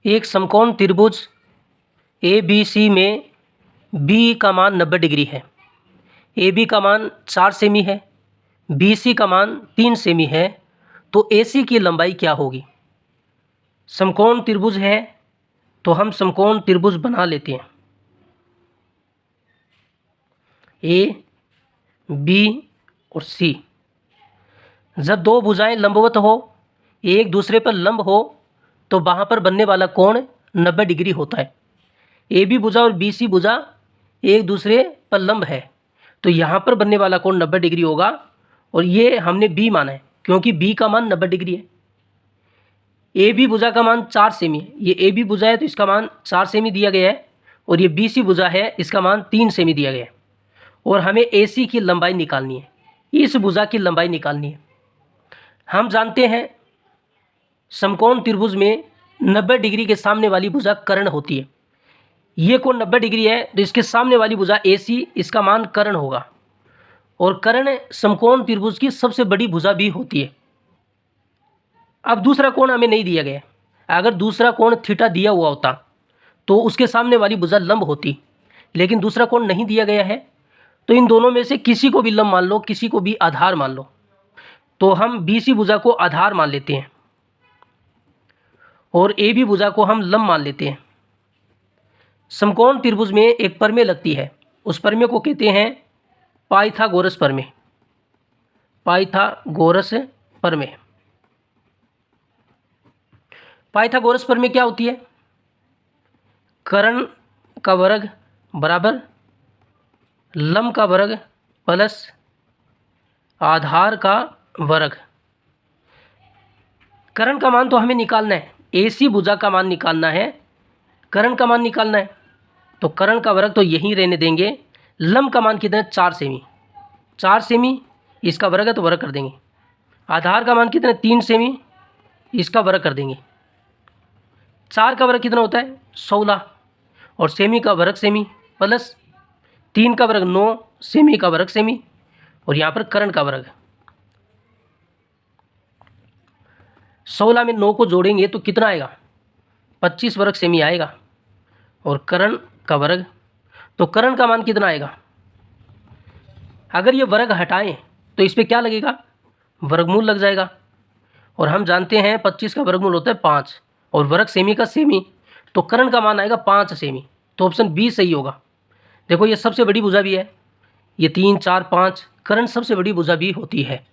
एक समकोण त्रिभुज ए बी सी में बी का मान 90 डिग्री है, ए बी का मान 4 सेमी है, बी सी का मान 3 सेमी है, तो ए सी की लंबाई क्या होगी। समकोण त्रिभुज है तो हम समकोण त्रिभुज बना लेते हैं। ए बी और सी, जब दो भुजाएं लंबवत हो, एक दूसरे पर लंब हो, तो वहाँ पर बनने वाला कोण 90 डिग्री होता है। ए बी भुजा और बी सी भुजा एक दूसरे पर लंब है, तो यहाँ पर बनने वाला कोण 90 डिग्री होगा। और ये हमने बी माना है क्योंकि बी का मान 90 डिग्री है। ए बी भुजा का मान 4 सेमी है, ये ए बी भुजा है तो इसका मान 4 सेमी दिया गया है, और ये बी सी भुजा है, इसका मान 3 सेमी दिया गया है। और हमें ए सी की लंबाई निकालनी है, इस भुजा की लंबाई निकालनी है। हम जानते हैं समकोण त्रिभुज में 90 डिग्री के सामने वाली भुजा कर्ण होती है। ये कोण 90 डिग्री है तो इसके सामने वाली भुजा ए सी, इसका मान कर्ण होगा, और कर्ण समकोण त्रिभुज की सबसे बड़ी भुजा भी होती है। अब दूसरा कोण हमें नहीं दिया गया, अगर दूसरा कोण थीटा दिया हुआ होता तो उसके सामने वाली भुजा लंब होती, लेकिन दूसरा कोण नहीं दिया गया है, तो इन दोनों में से किसी को भी लंब मान लो, किसी को भी आधार मान लो। तो हम बी सी भुजा को आधार मान लेते हैं और ए बी भुजा को हम लंब मान लेते हैं। समकोण त्रिभुज में एक प्रमेय लगती है, उस प्रमेय को कहते हैं पाइथागोरस प्रमेय। पाइथागोरस प्रमेय, पाइथागोरस प्रमेय क्या होती है। कर्ण का वर्ग बराबर लंब का वर्ग प्लस आधार का वर्ग। कर्ण का मान तो हमें निकालना है, ए सी भुजा का मान निकालना है, कर्ण का मान निकालना है, तो कर्ण का वर्ग तो यहीं रहने देंगे। लंब का मान कितना है, 4 सेमी, 4 सेमी, इसका वर्ग है तो वर्ग कर देंगे। आधार का मान कितना है, 3 सेमी, इसका वर्ग कर देंगे। 4 का वर्ग कितना होता है, 16, और सेमी का वर्ग सेमी, प्लस 3 का वर्ग 9, सेमी का वर्ग सेमी, और यहाँ पर कर्ण का वर्ग। 16 में 9 को जोड़ेंगे तो कितना आएगा, 25 वर्ग सेमी आएगा, और कर्ण का वर्ग, तो कर्ण का मान कितना आएगा। अगर ये वर्ग हटाएं तो इस पर क्या लगेगा, वर्गमूल लग जाएगा, और हम जानते हैं 25 का वर्गमूल होता है 5, और वर्ग सेमी का सेमी, तो कर्ण का मान आएगा 5 सेमी, तो ऑप्शन बी सही होगा। देखो ये सबसे बड़ी भुजा भी है, ये 3 4 5, कर्ण सबसे बड़ी भुजा भी होती है।